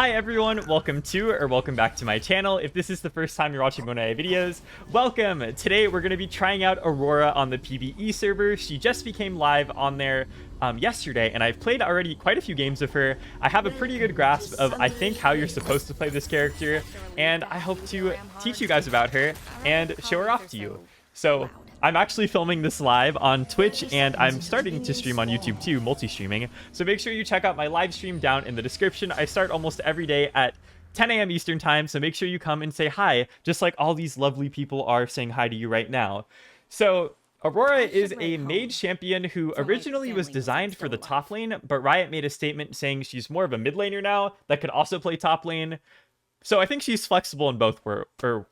Hi everyone, welcome back to my channel. If this is the first time you're watching one of my videos, welcome! Today we're going to be trying out Aurora on the PBE server. She just became live on there yesterday, and I've played already quite a few games with her. I have a pretty good grasp of, I think, how you're supposed to play this character, and I hope to teach you guys about her and show her off to you. So I'm actually filming this live on Twitch, and I'm starting to stream on YouTube too, multi-streaming. So make sure you check out my live stream down in the description. I start almost every day at 10 a.m. Eastern time, so make sure you come and say hi, just like all these lovely people are saying hi to you right now. So Aurora is a mage champion who originally was designed for the top lane, but Riot made a statement saying she's more of a mid laner now that could also play top lane. So I think she's flexible in both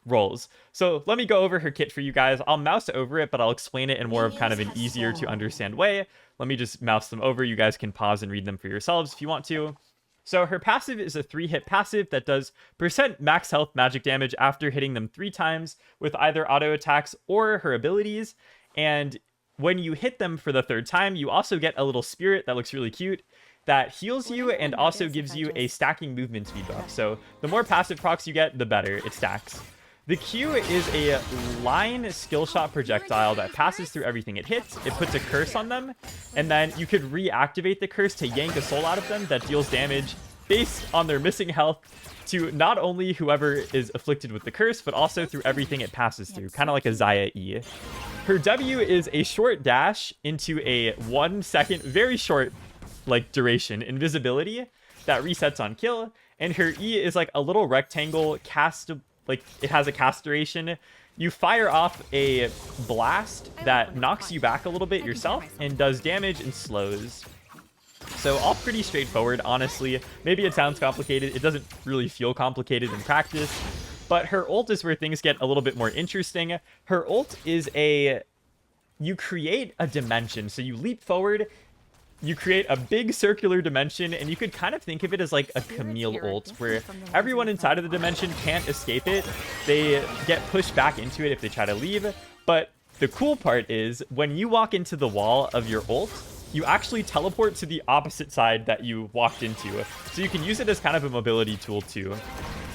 roles. So let me go over her kit for you guys. I'll mouse over it, but I'll explain it in more of kind of an easier to understand way. Let me just mouse them over. You guys can pause and read them for yourselves if you want to. So her passive is a 3-hit passive that does % max health magic damage after hitting them 3 times with either auto attacks or her abilities. And when you hit them for the 3rd time, you also get a little spirit that looks really cute that heals you and also gives you a stacking movement speed buff. So the more passive procs you get, the better it stacks. The Q is a line skill shot projectile that passes through everything it hits. It puts a curse on them, and then you could reactivate the curse to yank a soul out of them that deals damage based on their missing health to not only whoever is afflicted with the curse, but also through everything it passes through, kind of like a Xayah E. Her W is a short dash into a 1 second, very short like duration invisibility that resets on kill, and her E is like a little rectangle cast, like it has a cast duration. You fire off a blast that knocks you back a little bit yourself and does damage and slows. So all pretty straightforward, honestly. Maybe it sounds complicated. It doesn't really feel complicated in practice, but her ult is where things get a little bit more interesting. Her ult is you create a dimension, so you leap forward, you create a big circular dimension, and you could kind of think of it as like a Camille ult, where everyone inside of the dimension can't escape it. They get pushed back into it if they try to leave. But the cool part is when you walk into the wall of your ult, you actually teleport to the opposite side that you walked into. So you can use it as kind of a mobility tool too.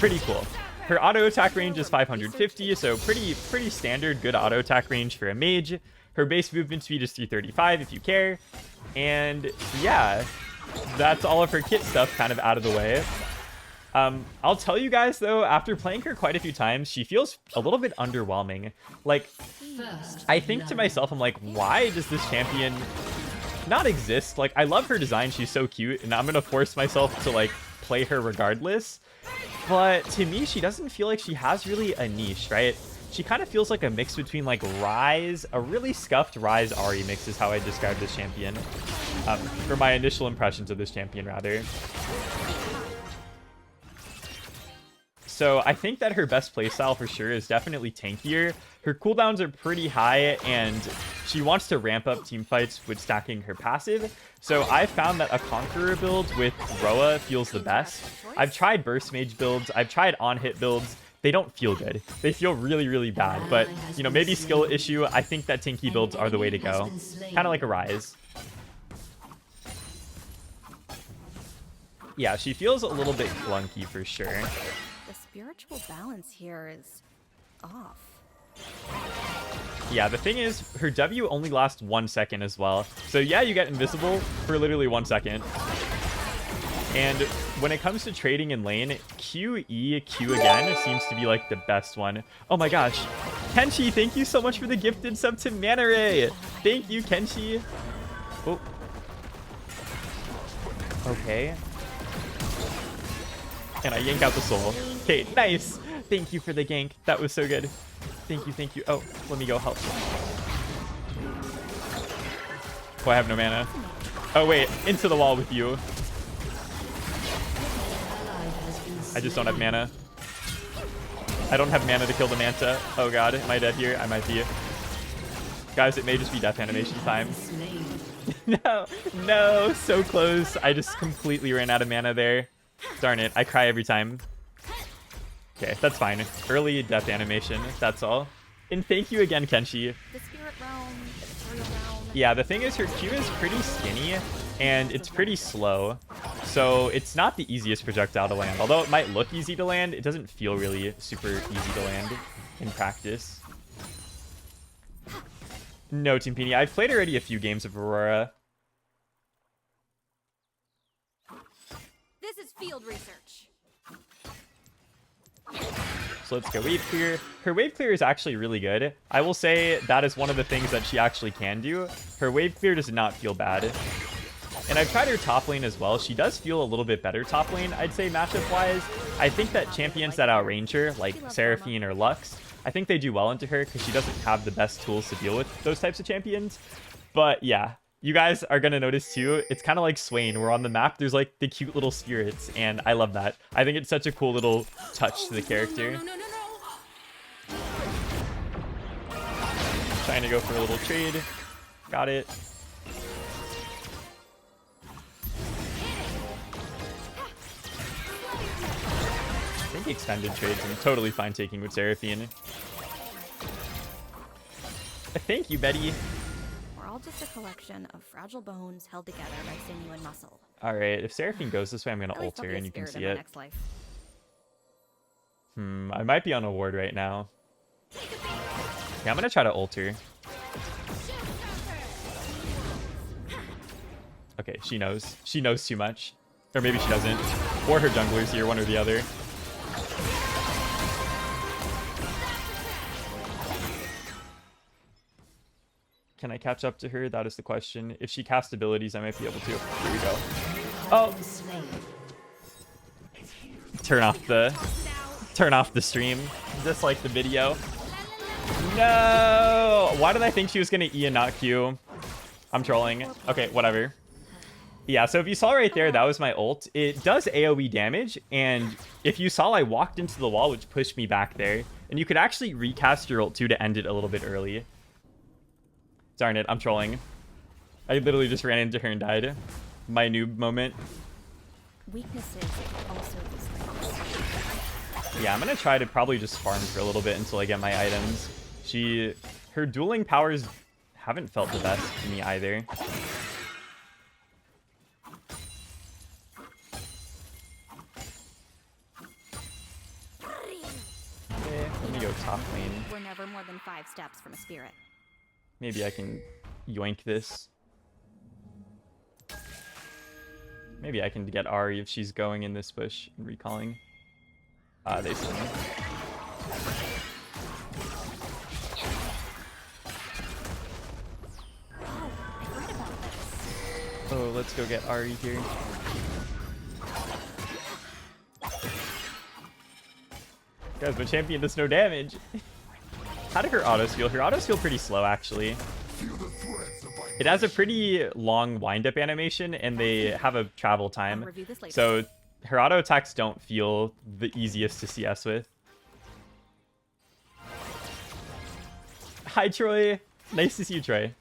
Pretty cool. Her auto attack range is 550, so pretty standard good auto attack range for a mage. Her base movement speed is 335 if you care. And yeah, that's all of her kit stuff kind of out of the way. I'll tell you guys though, after playing her quite a few times, she feels a little bit underwhelming. Like, I think to myself, I'm like, why does this champion not exist? Like, I love her design, she's so cute, and I'm gonna force myself to like play her regardless. But to me, she doesn't feel like she has really a niche, right? She kind of feels like a mix between like Ryze, a really scuffed Ryze Ahri mix is how I describe this champion. For my initial impressions of this champion, rather. So I think that her best playstyle for sure is definitely tankier. Her cooldowns are pretty high, and she wants to ramp up team fights with stacking her passive. So I found that a Conqueror build with Roa feels the best. I've tried Burst Mage builds, I've tried on-hit builds. They don't feel good. They feel really, really bad. But, you know, maybe skill issue. I think that tanky builds are the way to go. Kind of like a Ryze. Yeah, she feels a little bit clunky for sure. The spiritual balance here is off. Yeah, the thing is, her W only lasts 1 second as well. So yeah, you get invisible for literally 1 second. And when it comes to trading in lane, Q again seems to be like the best one. Oh my gosh. Kenshi, thank you so much for the gifted sub to Mana Ray. Thank you, Kenshi. Oh. Okay. And I yank out the soul. Okay, nice. Thank you for the gank. That was so good. Thank you, thank you. Oh, let me go help. Oh, I have no mana. Oh, wait. Into the wall with you. I just don't have mana. I don't have mana to kill the Manta. Oh god, am I dead here? I might be. Guys, it may just be death animation time. No, so close. I just completely ran out of mana there. Darn it, I cry every time. Okay, that's fine. Early death animation, that's all. And thank you again, Kenshi. The spirit realm, the ethereal realm. Yeah, the thing is, her Q is pretty skinny. and it's pretty slow. So it's not the easiest projectile to land. Although it might look easy to land, it doesn't feel really super easy to land in practice. No, Team Peony. I've played already a few games of Aurora. This is field research. So let's go wave clear. Her wave clear is actually really good. I will say that is one of the things that she actually can do. Her wave clear does not feel bad. And I've tried her top lane as well. She does feel a little bit better top lane, I'd say, matchup-wise. I think that champions that outrange her, like Seraphine or Lux, I think they do well into her because she doesn't have the best tools to deal with those types of champions. But yeah, you guys are going to notice too, it's kind of like Swain, where on the map there's like the cute little spirits, and I love that. I think it's such a cool little touch to the character. Trying to go for a little trade. Got it. I think extended trades I'm totally fine taking with Seraphine. Thank you, Betty. We're all just a collection of fragile bones held together by sinew and muscle. Alright, if Seraphine goes this way, I'm going to ult her and you can see it. I might be on a ward right now. Yeah, I'm going to try to ult her. Okay, she knows. She knows too much. Or maybe she doesn't. Or her jungler's here, one or the other. Can I catch up to her? That is the question. If she casts abilities, I might be able to. Here we go. Oh! Turn off the stream. Just like the video. No! Why did I think she was gonna E and not Q? I'm trolling. Okay, whatever. Yeah, so if you saw right there, that was my ult. It does AoE damage, and if you saw, I walked into the wall, which pushed me back there. And you could actually recast your ult too to end it a little bit early. Darn it, I'm trolling. I literally just ran into her and died. My noob moment. Weaknesses also Yeah, I'm gonna try to probably just farm for a little bit until I get my items. Her dueling powers haven't felt the best to me either. Okay, let me go top lane. We're never more than 5 steps from a spirit. Maybe I can yoink this. Maybe I can get Ari if she's going in this bush and recalling. They see me. Oh, let's go get Ari here. Guys, my champion does no damage. How did her autos feel? Her autos feel pretty slow, actually. It has a pretty long wind-up animation, and they have a travel time. So her auto attacks don't feel the easiest to CS with. Hi, Troy. Nice to see you, Troy.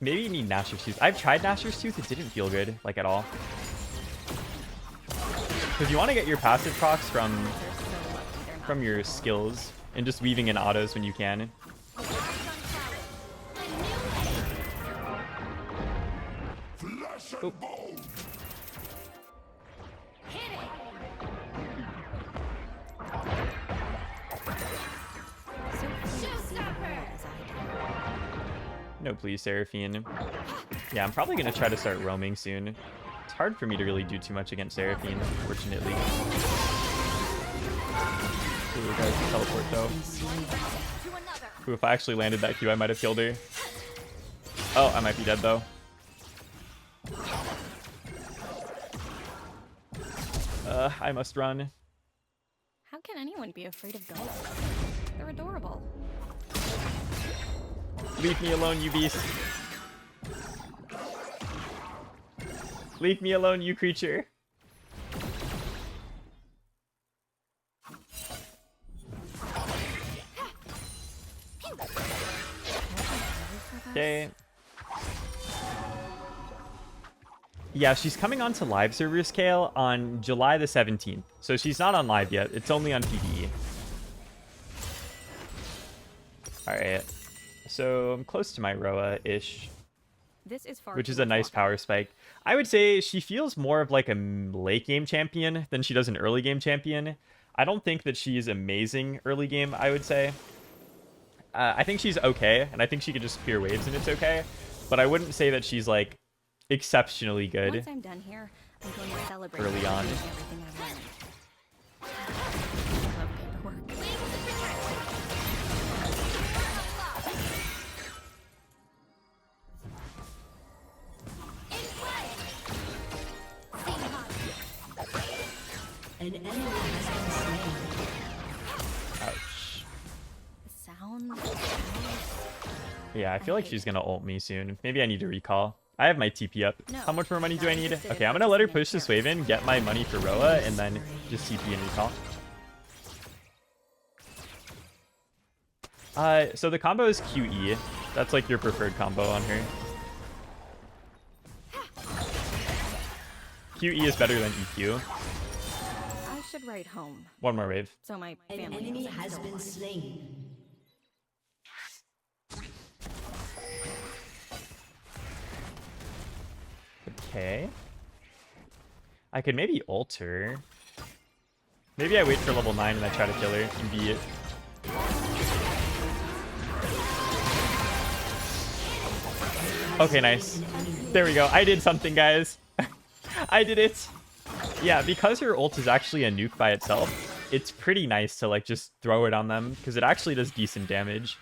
Maybe you need Gnasher's Tooth. I've tried Gnasher's Tooth. It didn't feel good, like, at all. Because you want to get your passive procs from your skills and just weaving in autos when you can. Oh. No, please, Seraphine. Yeah, I'm probably going to try to start roaming soon. It's hard for me to really do too much against Seraphine, fortunately. Ooh, guys, teleport though. Ooh, if I actually landed that Q, I might have killed her. Oh, I might be dead though. I must run. How can anyone be afraid of ghosts? They're adorable. Leave me alone, you beast. Leave me alone, you creature. Okay. Yeah, she's coming on to live server scale on July the 17th. So she's not on live yet. It's only on PBE. Alright. So I'm close to my Roa-ish. This is far which too is a nice much power spike. I would say she feels more of like a late game champion than she does an early game champion. I don't think that she is amazing early game, I would say. I think she's okay, and I think she could just clear waves and it's okay. But I wouldn't say that she's like exceptionally good Once I'm done here, I'm going to celebrate early on. everything I've learned. I love paperwork. An enemy has been slain. Ouch. The sound. Yeah, I feel like she's gonna ult me soon. Maybe I need to recall. I have my TP up. No, How much more money do I not need? interested Okay, in I'm gonna let her purchasing push this wave in, get my money for Roa, and then just TP and recall. So the combo is QE. That's like your preferred combo on her. QE is better than EQ. I should write home, One more wave. so my An family enemy knows I'm has still been alive. slain. Okay. I could maybe ult her. Maybe I wait for level 9 and I try to kill her and beat it. Okay, nice. There we go. I did something, guys. I did it. Yeah, because her ult is actually a nuke by itself, it's pretty nice to like just throw it on them because it actually does decent damage.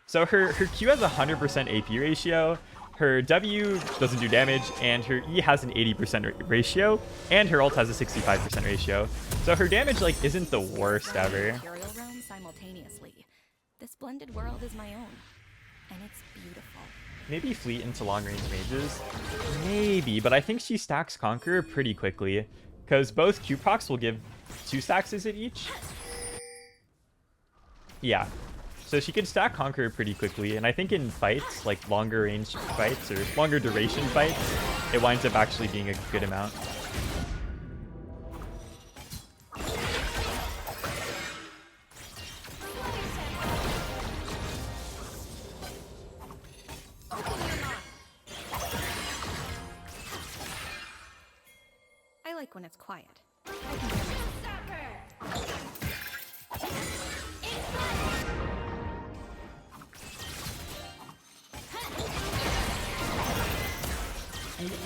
So her Q has a 100% AP ratio, her W doesn't do damage, and her E has an 80% ratio, and her ult has a 65% ratio. So her damage like isn't the worst ever. Imperial realm simultaneously. This blended world is my own, and it's beautiful. Maybe fleet into long range mages. Maybe, but I think she stacks Conqueror pretty quickly. Because both Q procs will give 2 stacks, is it each? Yeah. So she could stack Conqueror pretty quickly. And I think in fights, like longer range fights or longer duration fights, it winds up actually being a good amount. I like when it's quiet.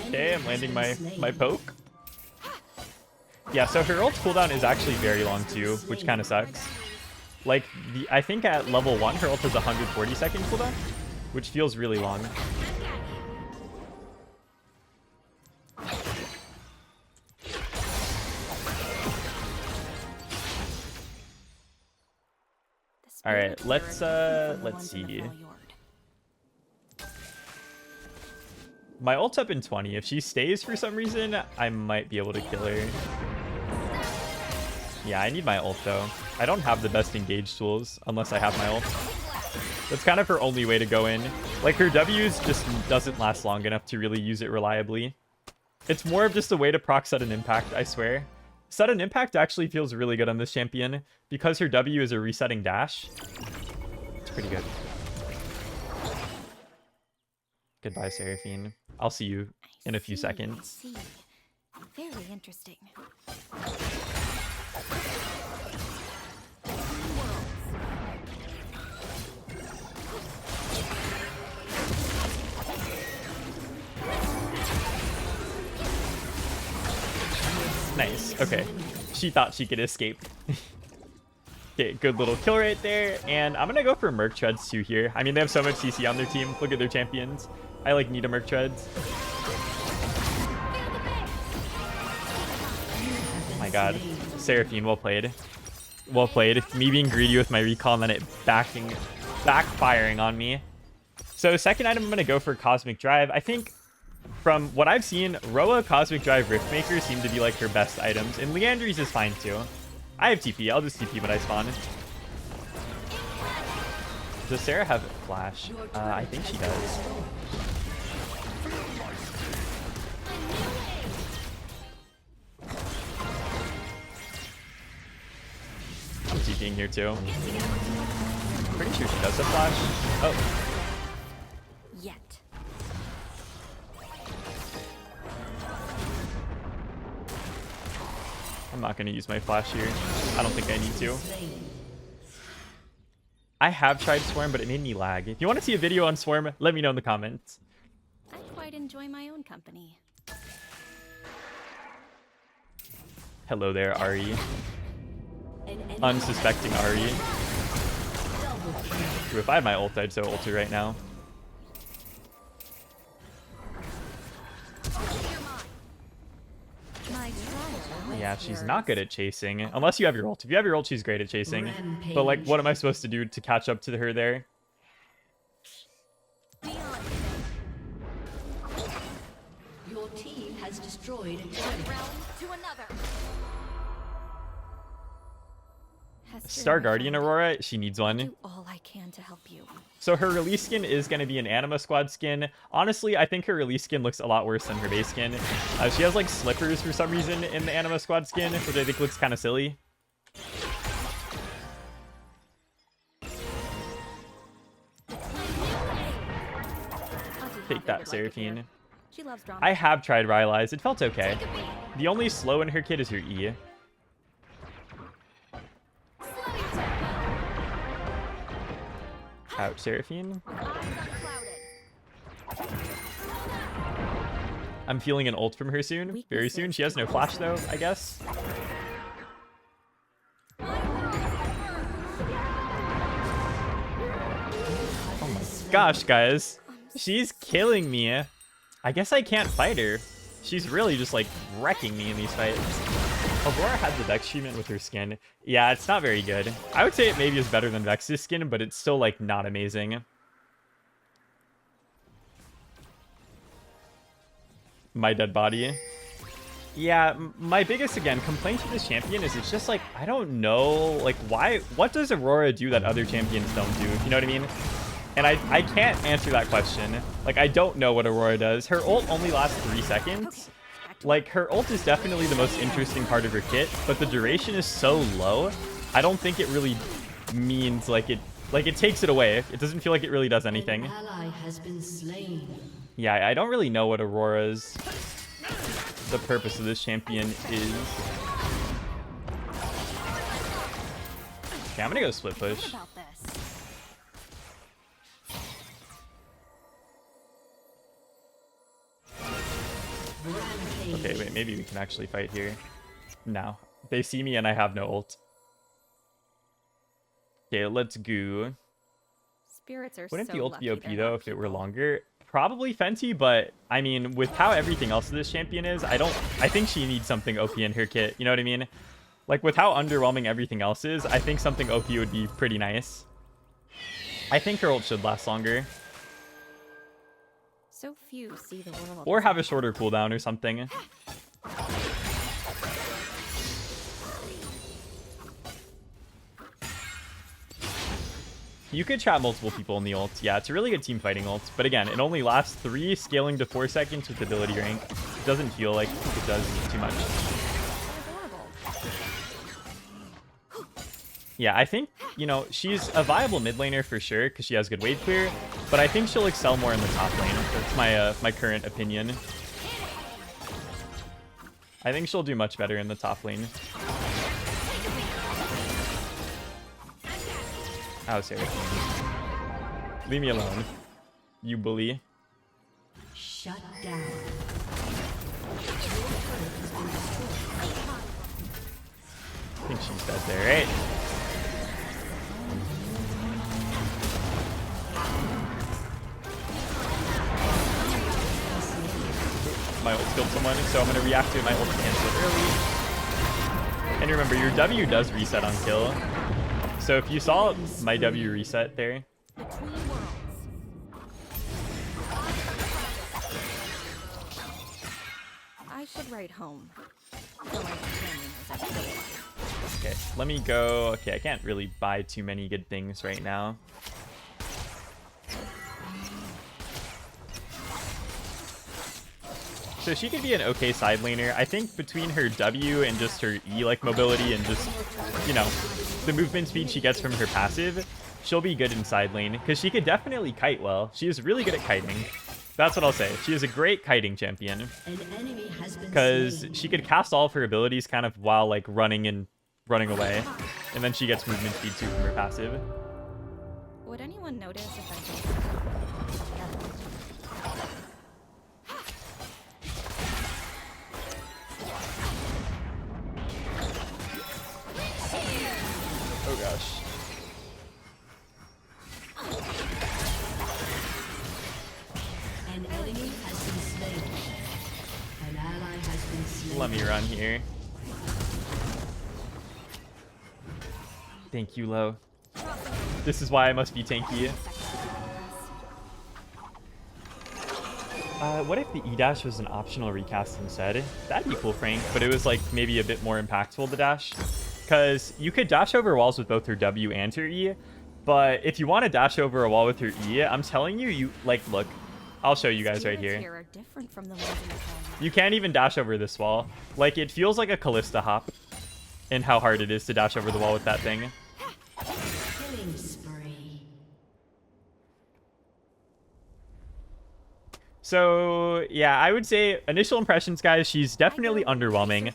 Okay, I'm landing my poke. Yeah, so her ult cooldown is actually very long too, which kind of sucks. Like, I think at level 1, her ult has 140 second cooldown, which feels really long. All right, let's see. My ult's up in 20. If she stays for some reason, I might be able to kill her. Yeah, I need my ult though. I don't have the best engage tools unless I have my ult. That's kind of her only way to go in. Like, her W's just doesn't last long enough to really use it reliably. It's more of just a way to proc sudden impact, I swear. Sudden impact actually feels really good on this champion because her W is a resetting dash. It's pretty good. Goodbye, Seraphine. I'll see you in a few seconds. I see. Very interesting. Nice. Okay. She thought she could escape. Okay, good little kill right there. And I'm going to go for Merc Treads too here. I mean, they have so much CC on their team. Look at their champions. I like need a Merc Treads. Oh my god. Seraphine, well played. Well played. Me being greedy with my recall and then it backfiring on me. So second item, I'm going to go for Cosmic Drive. I think from what I've seen, Roa, Cosmic Drive, Riftmaker seem to be like her best items. And Leandry's is fine too. I have TP. I'll just TP when I spawn. Does Sarah have Flash? I think she does. I'm TPing here too. Pretty sure she does have Flash. Oh. Yet. I'm not going to use my flash here. I don't think I need to. I have tried Swarm, but it made me lag. If you want to see a video on Swarm, let me know in the comments. I quite enjoy my own company. Hello there, Ari. Unsuspecting Ari. Ooh, if I had my ult, I'd so ult her right now. Yeah, she's not good at chasing. Unless you have your ult. If you have your ult, she's great at chasing. But, like, what am I supposed to do to catch up to her there? Your team has destroyed a turret. To another. Star Guardian Aurora, she needs one. Do all I can to help you. So her release skin is going to be an Anima Squad skin. Honestly, I think her release skin looks a lot worse than her base skin. She has like slippers for some reason in the Anima Squad skin, which I think looks kind of silly. Take that, Seraphine. She loves drama. I have tried Rylai's. It felt okay. The only slow in her kit is her E. Out, Seraphine. I'm feeling an ult from her soon. Very soon. She has no flash, though, I guess. Oh my gosh, guys. She's killing me. I guess I can't fight her. She's really just, like, wrecking me in these fights. Aurora had the Vex treatment with her skin. Yeah, it's not very good. I would say it maybe is better than Vex's skin, but it's still, like, not amazing. My dead body. Yeah, my biggest, again, complaint with this champion is it's just, like, I don't know, like, why, what does Aurora do that other champions don't do? You know what I mean? And I can't answer that question. Like, I don't know what Aurora does. Her ult only lasts 3 seconds. Like, her ult is definitely the most interesting part of her kit, but the duration is so low, I don't think it really means, like, it takes it away. It doesn't feel like it really does anything. An ally has been slain. Yeah, I don't really know what Aurora's, the purpose of this champion is. Okay, I'm gonna go split push. Okay, wait, maybe we can actually fight here. No. They see me and I have no ult. Okay, let's go. Spirits are Wouldn't so the ult be OP lucky though if it were longer? Probably Fenty, but I mean, with how everything else of this champion is, I think she needs something OP in her kit. You know what I mean? Like, with how underwhelming everything else is, I think something OP would be pretty nice. I think her ult should last longer. So few see the world. Or have a shorter cooldown or something. You could trap multiple people in the ult. Yeah, it's a really good team fighting ult. But again, it only lasts 3, scaling to 4 seconds with ability rank. It doesn't feel like it does too much. Yeah, I think, you know, she's a viable mid laner for sure because she has good wave clear, but I think she'll excel more in the top lane. That's my current opinion. I think she'll do much better in the top lane. Oh, seriously. Leave me alone, you bully. Shut down. I think she's dead there, right? My ult killed someone, so I'm going to reactivate my ult to cancel it early. And remember, your W does reset on kill. So if you saw my W reset there, I should write home. So my family knows I'm still alive. okay, let me go. Okay, I can't really buy too many good things right now. So she could be an okay side laner. I think between her W and just her E like mobility and just, you know, the movement speed she gets from her passive, she'll be good in side lane because she could definitely kite well. She is really good at kiting. That's what I'll say. She is a great kiting champion An enemy has been because slain. she could cast all of her abilities kind of while like running away, and then she gets movement speed too from her passive. Would anyone notice if I just... Oh gosh. An enemy has been slain. An ally has been slain. Let me run here. Thank you, Lo. This is why I must be tanky. What if the E-dash was an optional recast instead? That'd be cool, Frank, but it was like maybe a bit more impactful, the dash. Because you could dash over walls with both her W and her E, but if you want to dash over a wall with her E, I'm telling you, like, look, I'll show you guys right here. Are different from the ones in the home. You can't even dash over this wall. Like, it feels like a Callista hop in how hard it is to dash over the wall with that thing. Killing spree. So, yeah, I would say initial impressions, guys, she's definitely underwhelming.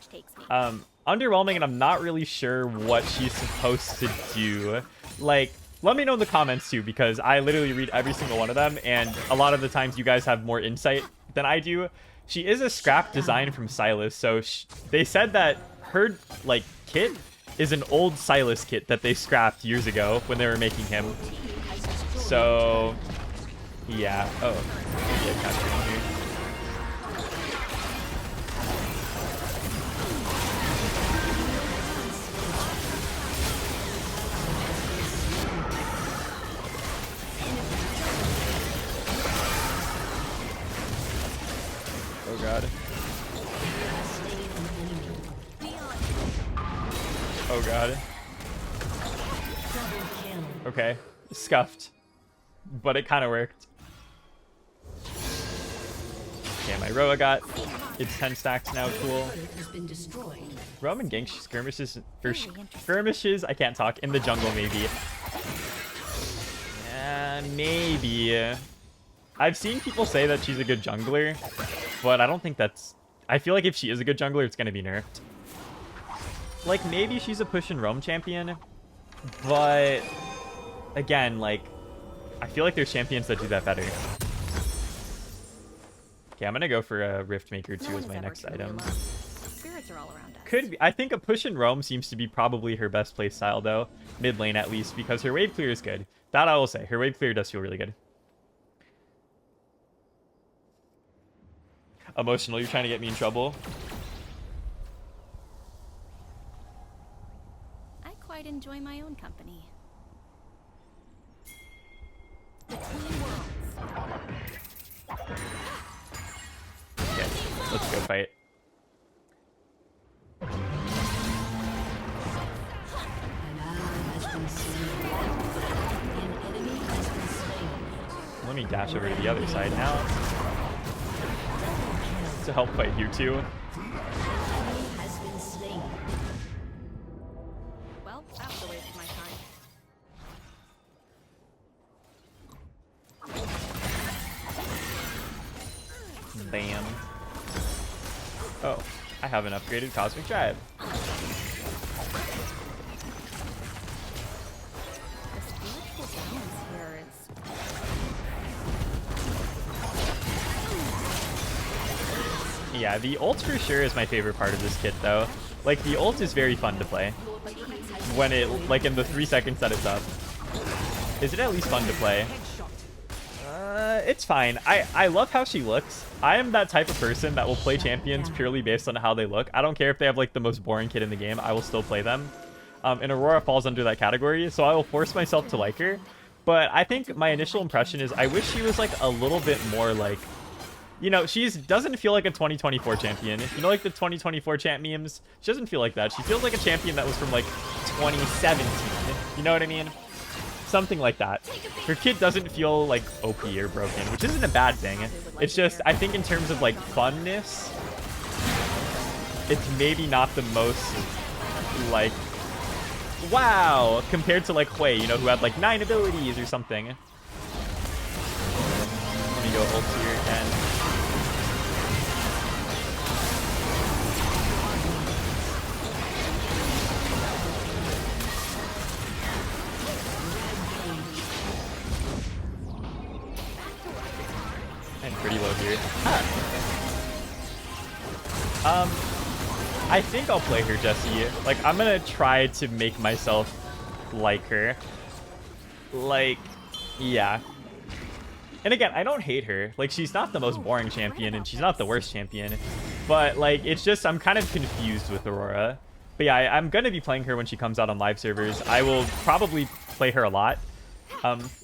Underwhelming, and I'm not really sure what she's supposed to do. Like, let me know in the comments, too, because I literally read every single one of them, and a lot of the times you guys have more insight than I do. She is a scrap design from Silas, so they said that her, like, kit is an old Silas kit that they scrapped years ago when they were making him. So, yeah. Oh, yeah, catch him here. Oh god. Oh god. Okay. Scuffed. But it kind of worked. Okay, my Roa got its 10 stacks now, cool. Has been destroyed. Roman gang skirmishes, or skirmishes, I can't talk, in the jungle maybe. Maybe. I've seen people say that she's a good jungler, but I don't think that's... I feel like if she is a good jungler, it's going to be nerfed. Like, maybe she's a push and roam champion, but again, like, I feel like there's champions that do that better. Okay, I'm going to go for a Rift Maker 2 as my next item. Spirits are all around us. Could be. I think a push and roam seems to be probably her best play style, though. Mid lane, at least, because her wave clear is good. That I will say. Her wave clear does feel really good. Emotional, you're trying to get me in trouble. I quite enjoy my own company. Between worlds. Okay, let's go fight. An ally has been slain. An enemy has been slain. Let me dash over to the other side now to help fight you two. An enemy has been slain. Well, that was a waste of my time. Bam. Oh, I have an upgraded Cosmic Drive. The spiritual balance here is... Yeah, the ult for sure is my favorite part of this kit, though. Like, the ult is very fun to play. When it, like, in the 3 seconds that it's up. Is it at least fun to play? It's fine. I love how she looks. I am that type of person that will play champions purely based on how they look. I don't care if they have, like, the most boring kit in the game. I will still play them. And Aurora falls under that category, so I will force myself to like her. But I think my initial impression is I wish she was, like, a little bit more, like... You know, she doesn't feel like a 2024 champion. You know, like the 2024 champ memes? She doesn't feel like that. She feels like a champion that was from, like, 2017. You know what I mean? Something like that. Her kit doesn't feel, like, OP or broken, which isn't a bad thing. It's just, I think in terms of, like, funness, it's maybe not the most, like, wow, compared to, like, Hui, you know, who had, like, 9 abilities or something. Let me gonna go ult here again. And pretty low here. I think I'll play her, Jesse. Like, I'm gonna try to make myself like her. Like, yeah. And again, I don't hate her. Like, she's not the most boring champion, and she's not the worst champion. But, like, it's just, I'm kind of confused with Aurora. But yeah, I'm gonna be playing her when she comes out on live servers. I will probably play her a lot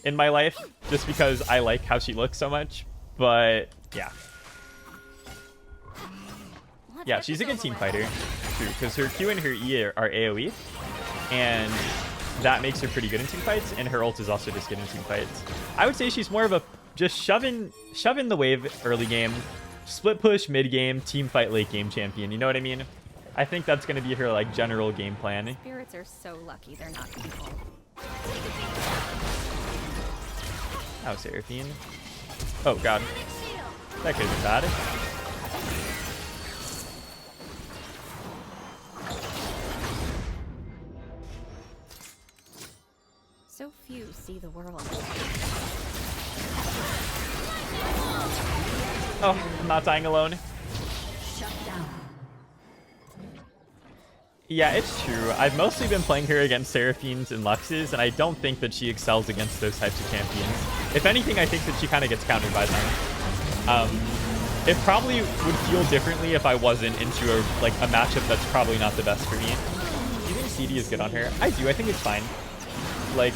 in my life, just because I like how she looks so much. But, yeah. Yeah, she's a good team fighter, true, because her Q and her E are AoE, and that makes her pretty good in team fights, and her ult is also just good in team fights. I would say she's more of a just shove in the wave early game, split push mid game, team fight late game champion, you know what I mean? I think that's going to be her like general game plan. Spirits are so lucky they're not people. Oh, Seraphine. Oh god. That could be bad. So few see the world. Oh, I'm not dying alone. Shut down. Yeah, it's true. I've mostly been playing her against Seraphines and Luxes, and I don't think that she excels against those types of champions. If anything, I think that she kind of gets countered by them. It probably would feel differently if I wasn't into a matchup that's probably not the best for me. Do you think CD is good on her? I do. I think it's fine. Like,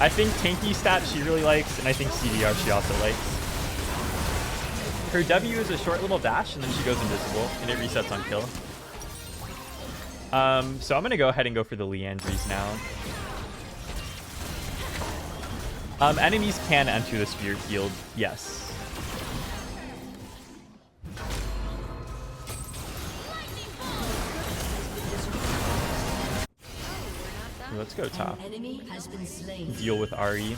I think tanky stats she really likes, and I think CDR she also likes. Her W is a short little dash, and then she goes invisible, and it resets on kill. So I'm gonna go ahead and go for the Leandries now. Enemies can enter the spirit field, yes. Let's go top. Enemy has been slain. Deal with Ari.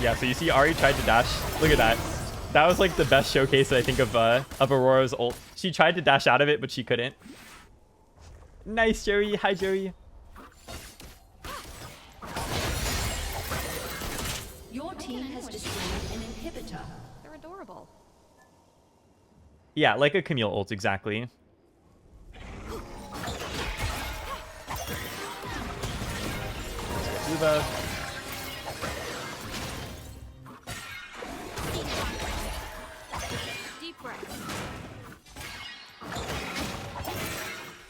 Yeah, so you see Ari tried to dash. Look at that. That was like the best showcase I think of Aurora's ult. She tried to dash out of it, but she couldn't. Nice, Joey. Hi, Joey. Your team has destroyed an inhibitor. They're adorable. Yeah, like a Camille ult, exactly. Blue buff.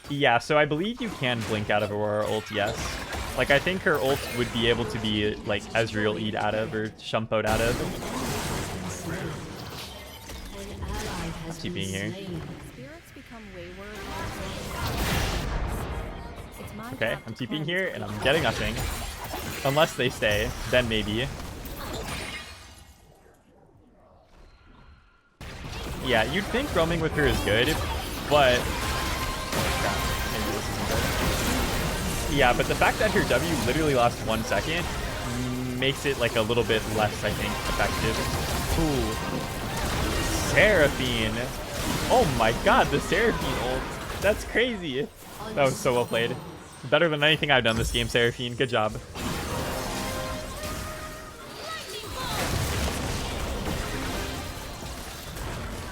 Yeah, so I believe you can blink out of Aurora ult, yes. Like, I think her ult would be able to be, like, Ezreal E'd out of or Shumpo'd out of. I'll keep being here. Spirits become wayward. It's my Okay, job I'm to keeping cleanse here, the and I'm chaos. getting nothing. Unless they stay, then maybe. Yeah, you'd think roaming with her is good, but... Yeah, but the fact that her W literally lasts 1 second makes it like a little bit less, I think, effective. Ooh. Seraphine. Oh my god, the Seraphine ult. That's crazy. That was so well played. Better than anything I've done this game, Seraphine. Good job.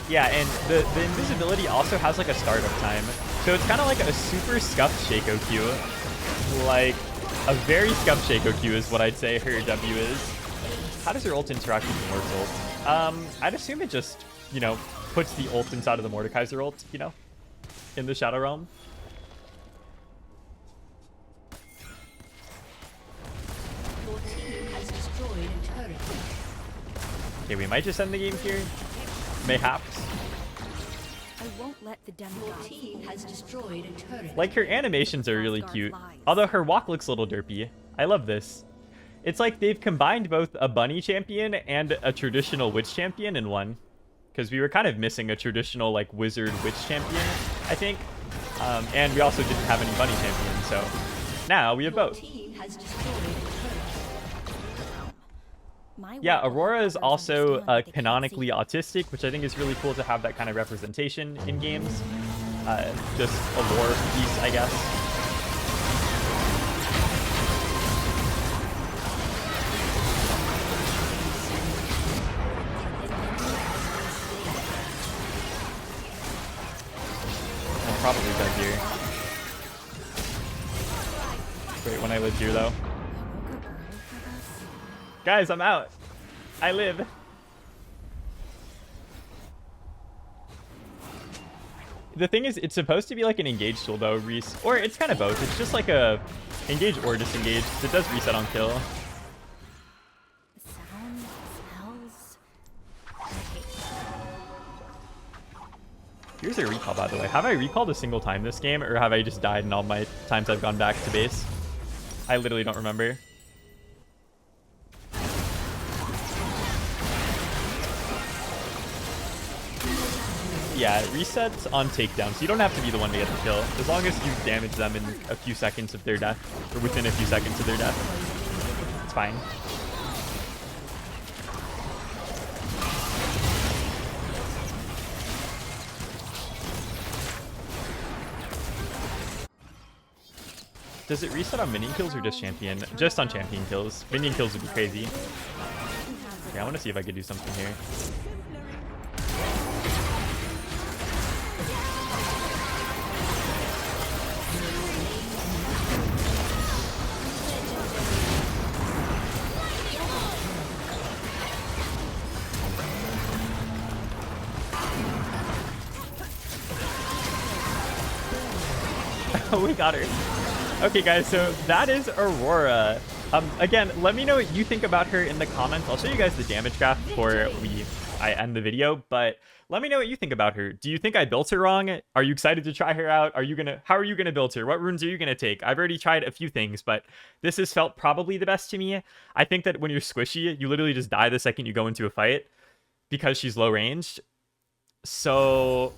Yeah, and the invisibility also has like a startup time. So it's kind of like a super scuffed Shaco Q. Like, a very scuffed Shaco Q is what I'd say her W is. How does her ult interact with the Lord's ult? I'd assume it just, you know, puts the ult inside of the Mordekaiser ult, you know, in the Shadow Realm. Your team has destroyed a turret. Okay, we might just end the game here. Mayhaps. I won't let the Your demigod team has destroyed a turret. Like, her animations are really cute. Although her walk looks a little derpy. I love this. It's like they've combined both a bunny champion and a traditional witch champion in one. Because we were kind of missing a traditional, like, wizard witch champion, I think. And we also didn't have any bunny champions, so now we have Your both. team has destroyed a turret. My Yeah, work will help Aurora is others also understand what they can't canonically see. autistic, which I think is really cool to have that kind of representation in games. Just a lore piece, I guess. I'm probably dead here. Wait, when I lived here though. I woke up early for this. Guys, I'm out. I live. The thing is, it's supposed to be like an engage tool though, Reese. Or it's kind of both. It's just like a engage or disengage. It does reset on kill. The sound, smells. I hate it. Here's a recall, by the way. Have I recalled a single time this game, or have I just died in all my times I've gone back to base? I literally don't remember. Yeah, it resets on takedowns. You don't have to be the one to get the kill. As long as you damage them in a few seconds of their death, or within a few seconds of their death. It's fine. Does it reset on minion kills or just champion? Just on champion kills. Minion kills would be crazy. Okay, I want to see if I could do something here. Oh, we got her. Okay, guys, so that is Aurora. Again, let me know what you think about her in the comments. I'll show you guys the damage graph before I end the video, but let me know what you think about her. Do you think I built her wrong? Are you excited to try her out? How are you gonna build her? What runes are you gonna take? I've already tried a few things, but this has felt probably the best to me. I think that when you're squishy, you literally just die the second you go into a fight because she's low ranged. So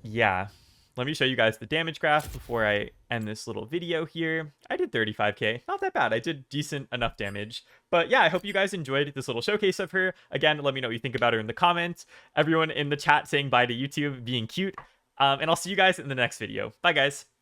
yeah. Let me show you guys the damage graph before I end this little video here. I did 35k. Not that bad. I did decent enough damage. But yeah, I hope you guys enjoyed this little showcase of her. Again, let me know what you think about her in the comments. Everyone in the chat saying bye to YouTube, being cute. And I'll see you guys in the next video. Bye, guys.